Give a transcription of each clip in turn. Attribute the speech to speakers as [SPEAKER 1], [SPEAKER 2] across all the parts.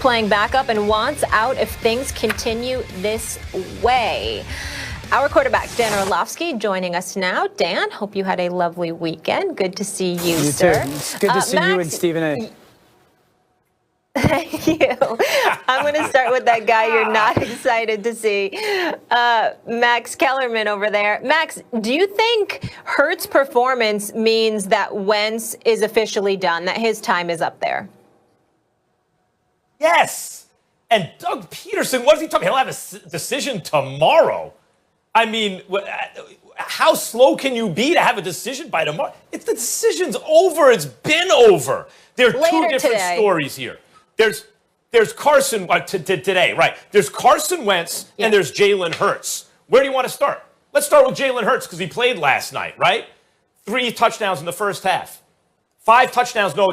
[SPEAKER 1] playing backup and wants out if things continue this way. Our quarterback, Dan Orlovsky, joining us now. Dan, hope you had a lovely weekend. Good to see you, sir.
[SPEAKER 2] Too. It's good to see
[SPEAKER 1] Max,
[SPEAKER 2] you and Stephen A.
[SPEAKER 1] Thank you. I'm going to start with that guy you're not excited to see, Max Kellerman over there. Max, do you think Hurts' performance means that Wentz is officially done, that his time is up there?
[SPEAKER 3] Yes. And Doug Peterson, what is he talking? He'll have a decision tomorrow. I mean, how slow can you be to have a decision by tomorrow? If the decision's over, it's been over. There are two different stories here. There's Carson today, right? There's Carson Wentz and there's Jalen Hurts. Where do you want to start? Let's start with Jalen Hurts because he played last night, right? 3 touchdowns in the first half. 5 touchdowns now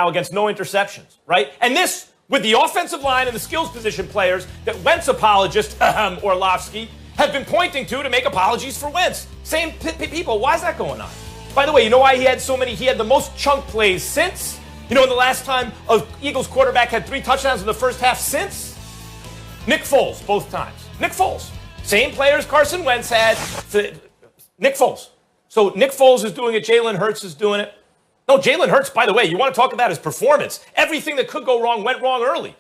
[SPEAKER 3] against no interceptions, right? And this with the offensive line and the skills position players that Wentz apologist Orlovsky have been pointing to make apologies for Wentz. Same people. Why is that going on? By the way, you know why he had the most chunk plays since? You know, in the last time an Eagles quarterback had 3 touchdowns in the first half since? Nick Foles, both times. Nick Foles. Same players Carson Wentz had. Nick Foles. So Nick Foles is doing it. Jalen Hurts is doing it. No, Jalen Hurts, by the way, you want to talk about his performance. Everything that could go wrong went wrong early.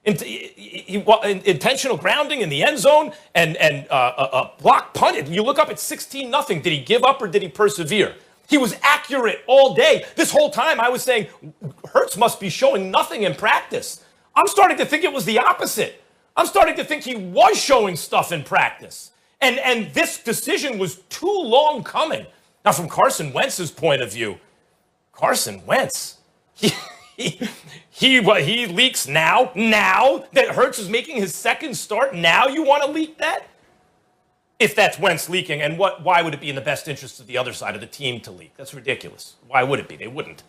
[SPEAKER 3] Intentional grounding in the end zone and a block punt. You look up at 16-0. Did he give up or did he persevere? He was accurate all day. This whole time I was saying Hurts must be showing nothing in practice. I'm starting to think it was the opposite. I'm starting to think he was showing stuff in practice. And this decision was too long coming. Now, from Carson Wentz's point of view, Carson Wentz, he leaks now that Hurts is making his second start. Now you want to leak that? If that's Wentz leaking, and why would it be in the best interest of the other side of the team to leak? That's ridiculous. Why would it be? They wouldn't.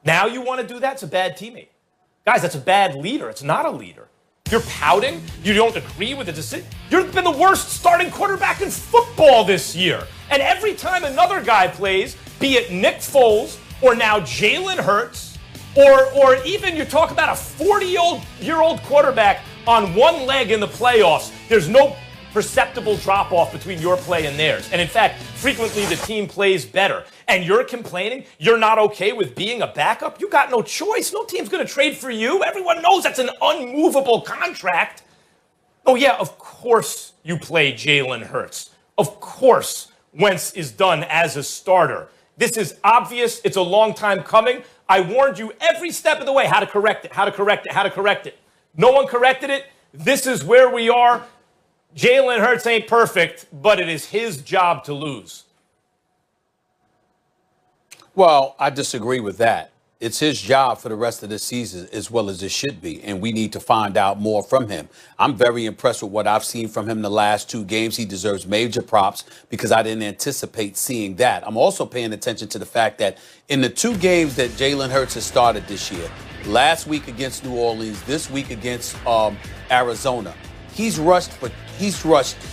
[SPEAKER 3] Now you want to do that? It's a bad teammate. Guys, that's a bad leader. It's not a leader. You're pouting. You don't agree with the decision. You've been the worst starting quarterback in football this year. And every time another guy plays, be it Nick Foles or now Jalen Hurts, or even you talk about a 40-year-old quarterback on one leg in the playoffs, there's no perceptible drop-off between your play and theirs. And in fact, frequently the team plays better. And you're complaining you're not okay with being a backup? You got no choice. No team's going to trade for you. Everyone knows that's an unmovable contract. Oh, yeah, of course you play Jalen Hurts. Of course Wentz is done as a starter. This is obvious. It's a long time coming. I warned you every step of the way how to correct it. No one corrected it. This is where we are. Jalen Hurts ain't perfect, but it is his job to lose.
[SPEAKER 4] Well, I disagree with that. It's his job for the rest of the season as well as it should be, and we need to find out more from him. I'm very impressed with what I've seen from him the last 2 games. He deserves major props because I didn't anticipate seeing that. I'm also paying attention to the fact that in the 2 games that Jalen Hurts has started this year, last week against New Orleans, this week against Arizona, he's rushed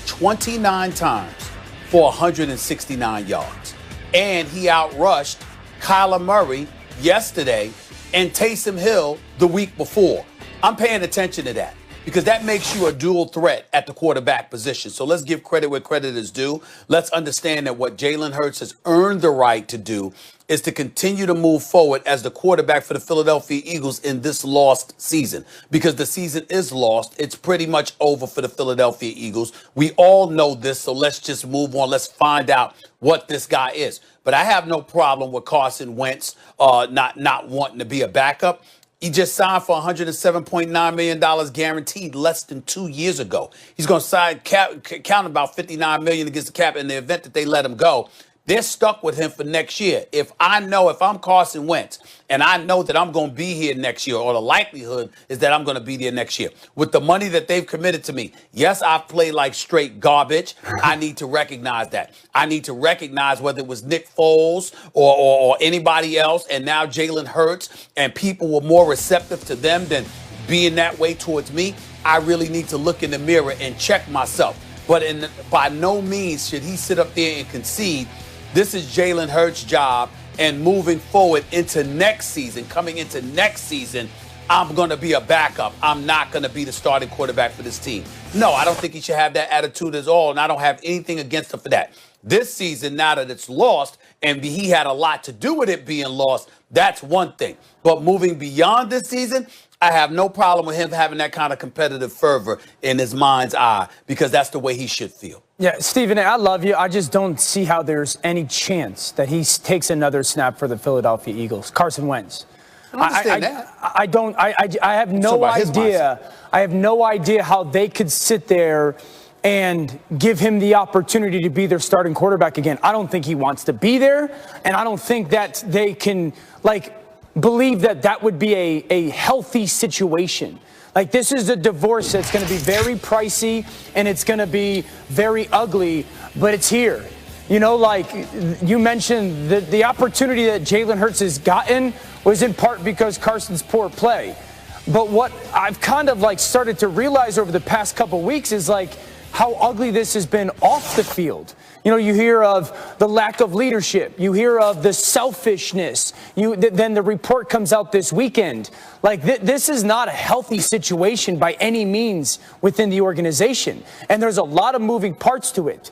[SPEAKER 4] 29 times for 169 yards. And he outrushed Kyler Murray yesterday and Taysom Hill the week before. I'm paying attention to that because that makes you a dual threat at the quarterback position. So let's give credit where credit is due. Let's understand that what Jalen Hurts has earned the right to do is to continue to move forward as the quarterback for the Philadelphia Eagles in this lost season. Because the season is lost. It's pretty much over for the Philadelphia Eagles. We all know this, so let's just move on. Let's find out what this guy is. But I have no problem with Carson Wentz not wanting to be a backup. He just signed for $107.9 million guaranteed less than 2 years ago. He's going to count about $59 million against the cap in the event that they let him go. They're stuck with him for next year. If I'm Carson Wentz and I know that I'm going to be here next year, or the likelihood is that I'm going to be there next year with the money that they've committed to me. Yes, I've played like straight garbage. I need to recognize that. I need to recognize whether it was Nick Foles or anybody else, and now Jalen Hurts, and people were more receptive to them than being that way towards me. I really need to look in the mirror and check myself. But by no means should he sit up there and concede. This is Jalen Hurts' job, and moving forward into next season, coming into next season, I'm going to be a backup. I'm not going to be the starting quarterback for this team. No, I don't think he should have that attitude at all, and I don't have anything against him for that. This season, now that it's lost, and he had a lot to do with it being lost, that's one thing. But moving beyond this season, I have no problem with him having that kind of competitive fervor in his mind's eye, because that's the way he should feel.
[SPEAKER 2] Yeah, Stephen, I love you. I just don't see how there's any chance that he takes another snap for the Philadelphia Eagles. Carson Wentz.
[SPEAKER 4] I understand that.
[SPEAKER 2] I have no idea. I have no idea how they could sit there and give him the opportunity to be their starting quarterback again. I don't think he wants to be there, and I don't think that they can, believe that that would be a healthy situation. This is a divorce that's going to be very pricey, and it's going to be very ugly, but it's here. You mentioned the opportunity that Jalen Hurts has gotten was in part because Carson's poor play. But what I've kind of started to realize over the past couple weeks is how ugly this has been off the field. You hear of the lack of leadership. You hear of the selfishness. Then the report comes out this weekend. This is not a healthy situation by any means within the organization. And there's a lot of moving parts to it.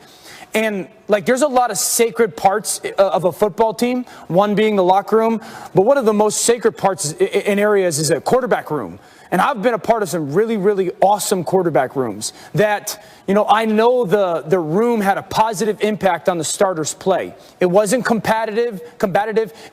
[SPEAKER 2] And there's a lot of sacred parts of a football team, one being the locker room. But one of the most sacred parts in areas is a quarterback room. And I've been a part of some really, really awesome quarterback rooms that, I know the room had a positive impact on the starters' play. It wasn't combative.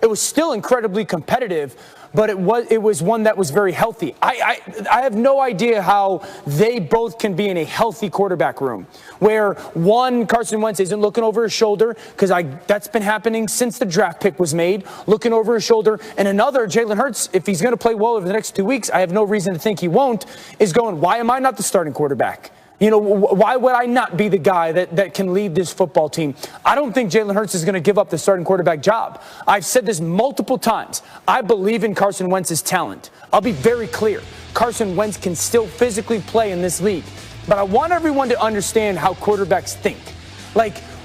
[SPEAKER 2] It was still incredibly competitive, but it was one that was very healthy. I have no idea how they both can be in a healthy quarterback room where one, Carson Wentz isn't looking over his shoulder, because that's been happening since the draft pick was made, looking over his shoulder, and another, Jalen Hurts, if he's going to play well over the next 2 weeks, I have no reason to think he won't, is going, why am I not the starting quarterback? Why would I not be the guy that can lead this football team? I don't think Jalen Hurts is going to give up the starting quarterback job. I've said this multiple times. I believe in Carson Wentz's talent. I'll be very clear. Carson Wentz can still physically play in this league. But I want everyone to understand how quarterbacks think.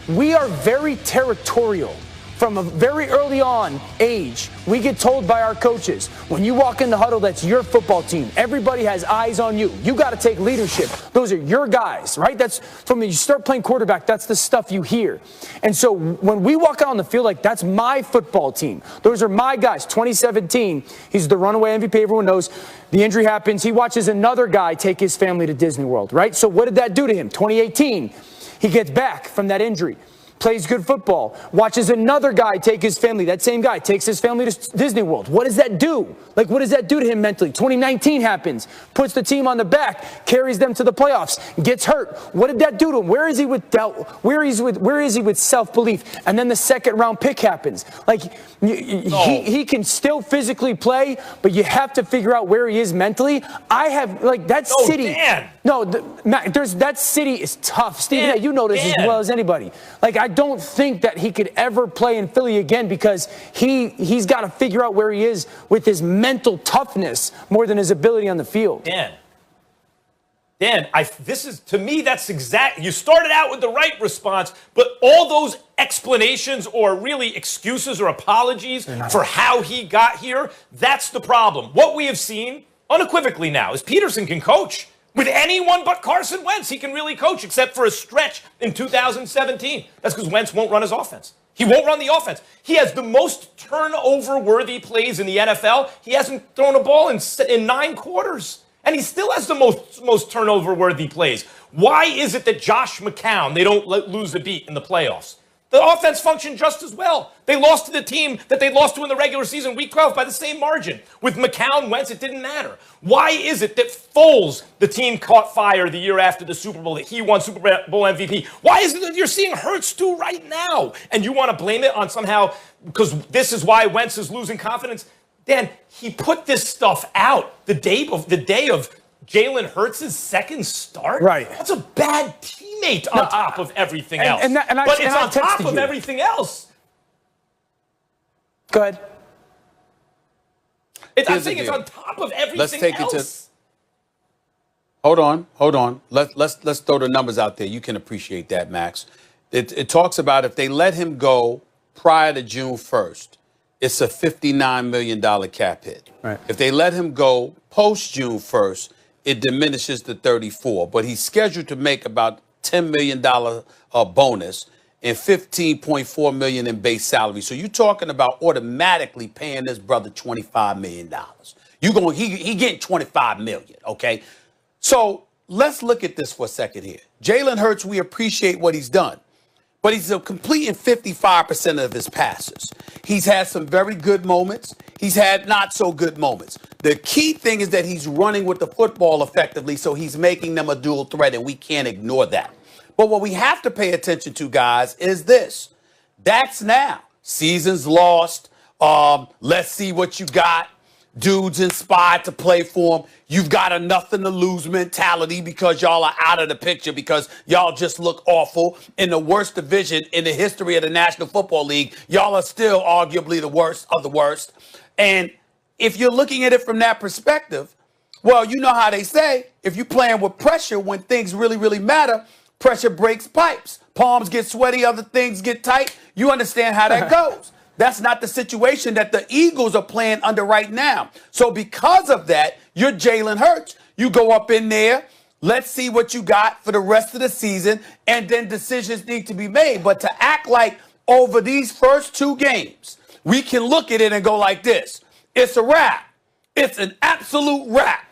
[SPEAKER 2] We are very territorial. From a very early on age, we get told by our coaches, when you walk in the huddle, that's your football team. Everybody has eyes on you. You got to take leadership. Those are your guys, right? That's from when you start playing quarterback, that's the stuff you hear. And so when we walk out on the field, that's my football team. Those are my guys. 2017, he's the runaway MVP. Everyone knows the injury happens. He watches another guy take his family to Disney World, right? So what did that do to him? 2018, he gets back from that injury. Plays good football, watches another guy take his family, that same guy takes his family to Disney World. What does that do? What does that do to him mentally? 2019 happens, puts the team on the back, carries them to the playoffs, gets hurt. What did that do to him? Where is he with doubt? Where is he with self-belief? And then the second round pick happens. He can still physically play, but you have to figure out where he is mentally. I have that city. Dan. No, that city is tough. Steve, you know this as well as anybody. I don't think that he could ever play in Philly again, because he's got to figure out where he is with his mental toughness more than his ability on the field.
[SPEAKER 3] Dan, to me, that's exact. You started out with the right response, but all those explanations or really excuses or apologies for how he got here, that's the problem. What we have seen unequivocally now is Peterson can coach. With anyone but Carson Wentz, he can really coach, except for a stretch in 2017. That's because Wentz won't run his offense. He won't run the offense. He has the most turnover-worthy plays in the NFL. He hasn't thrown a ball in 9 quarters. And he still has the most turnover-worthy plays. Why is it that Josh McCown, they don't lose a beat in the playoffs? The offense functioned just as well. They lost to the team that they lost to in the regular season, week 12, by the same margin. With McCown, Wentz, it didn't matter. Why is it that Foles, the team caught fire the year after the Super Bowl, that he won Super Bowl MVP? Why is it that you're seeing Hurts do right now? And you want to blame it on somehow, because this is why Wentz is losing confidence? Dan, he put this stuff out the day of Jalen Hurts' second start?
[SPEAKER 2] Right.
[SPEAKER 3] That's a bad teammate on top of everything else. But it's on top of everything else.
[SPEAKER 2] Go ahead.
[SPEAKER 3] I'm saying it's on top of everything else. Let's take it to...
[SPEAKER 4] Hold on. Let's throw the numbers out there. You can appreciate that, Max. It talks about if they let him go prior to June 1st, it's a $59 million cap hit.
[SPEAKER 2] Right.
[SPEAKER 4] If they let him go post June 1st, it diminishes to 34. But he's scheduled to make about $10 million bonus and $15.4 million in base salary. So you're talking about automatically paying this brother $25 million. He getting $25 million, okay? So let's look at this for a second here. Jalen Hurts, we appreciate what he's done, but he's completing 55% of his passes. He's had some very good moments. He's had not so good moments. The key thing is that he's running with the football effectively, so he's making them a dual threat, and we can't ignore that. But what we have to pay attention to, guys, is this. That's now. Season's lost. Let's see what you got. Dudes inspired to play for him. You've got a nothing to lose mentality because y'all are out of the picture because y'all just look awful. In the worst division in the history of the National Football League, y'all are still arguably the worst of the worst. And if you're looking at it from that perspective, well, you know how they say, if you're playing with pressure when things really, really matter, pressure breaks pipes. Palms get sweaty, other things get tight. You understand how that goes. That's not the situation that the Eagles are playing under right now. So because of that, you're Jalen Hurts. You go up in there. Let's see what you got for the rest of the season, and then decisions need to be made. But to act like over these first two games, we can look at it and go like this. It's a wrap. It's an absolute wrap.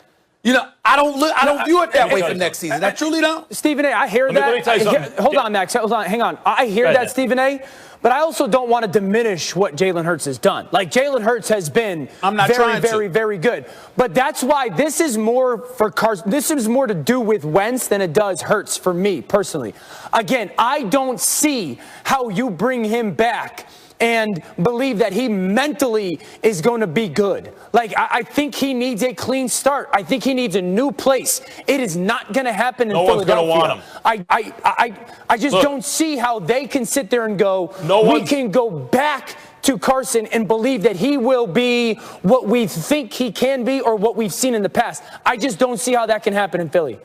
[SPEAKER 4] You know, I don't view it that way for next season. I truly don't.
[SPEAKER 2] Stephen A., I hear that.
[SPEAKER 3] Let me tell you something.
[SPEAKER 2] Hold on, Max. Hold on. Hang on. I hear that, Stephen A., but I also don't want to diminish what Jalen Hurts has done. Like, Jalen Hurts has been very good. But that's why this is more for Carson. This is more to do with Wentz than it does Hurts for me personally. Again, I don't see how you bring him back and believe that he mentally is going to be good. Like, I think he needs a clean start. I think he needs a new place. It is not going to happen in Philadelphia.
[SPEAKER 3] No one's going to want him.
[SPEAKER 2] I just don't see how they can sit there and go, we can go back to Carson and believe that he will be what we think he can be or what we've seen in the past. I just don't see how that can happen in Philly.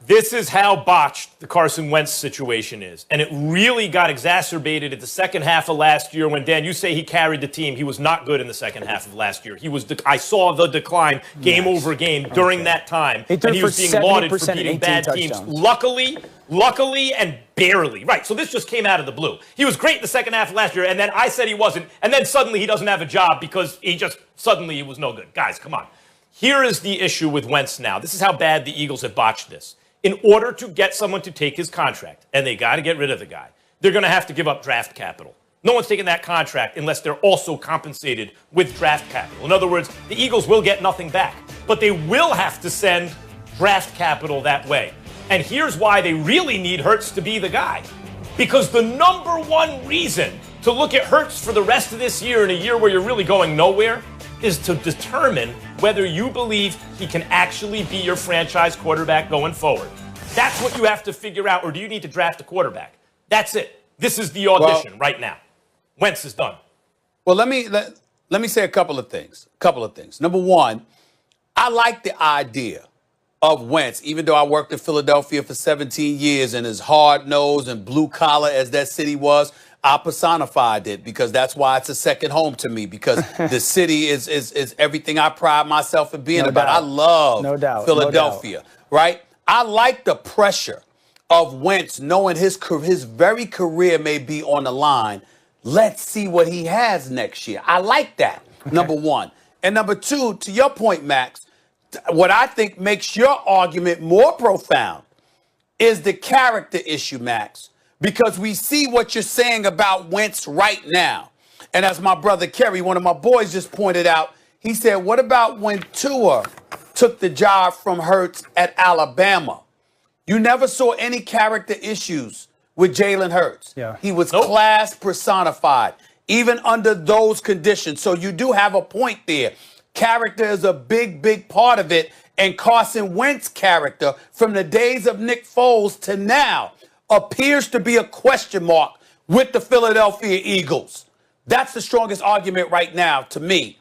[SPEAKER 3] This is how botched the Carson Wentz situation is. And it really got exacerbated at the second half of last year when, Dan, you say he carried the team. He was not good in the second half of last year. I saw the decline game over game during that time. And he was being lauded for beating bad teams. Luckily and barely. Right, so this just came out of the blue. He was great in the second half of last year, and then I said he wasn't. And then suddenly he doesn't have a job because he was no good. Guys, come on. Here is the issue with Wentz now. This is how bad the Eagles have botched this. In order to get someone to take his contract, and they got to get rid of the guy, they're going to have to give up draft capital. No one's taking that contract unless they're also compensated with draft capital. In other words, the Eagles will get nothing back, but they will have to send draft capital that way. And here's why they really need Hurts to be the guy. Because the number one reason to look at Hurts for the rest of this year in a year where you're really going nowhere is to determine whether you believe he can actually be your franchise quarterback going forward. That's what you have to figure out, or do you need to draft a quarterback? That's it. This is the audition right now. Wentz is done.
[SPEAKER 4] Well, let me say a couple of things. Number one, I like the idea of Wentz, even though I worked in Philadelphia for 17 years and as hard-nosed and blue-collar as that city was, I personified it because that's why it's a second home to me, because the city is everything I pride myself in being about. I love Philadelphia, right? I like the pressure of Wentz knowing his very career may be on the line. Let's see what he has next year. I like that, number one. And number two, to your point, Max, what I think makes your argument more profound is the character issue, Max. Because we see what you're saying about Wentz right now. And as my brother Kerry, one of my boys, just pointed out, he said, what about when Tua took the job from Hurts at Alabama? You never saw any character issues with Jalen Hurts.
[SPEAKER 2] Yeah.
[SPEAKER 4] He was class personified, even under those conditions. So you do have a point there. Character is a big part of it. And Carson Wentz's character from the days of Nick Foles to now appears to be a question mark with the Philadelphia Eagles. That's the strongest argument right now to me.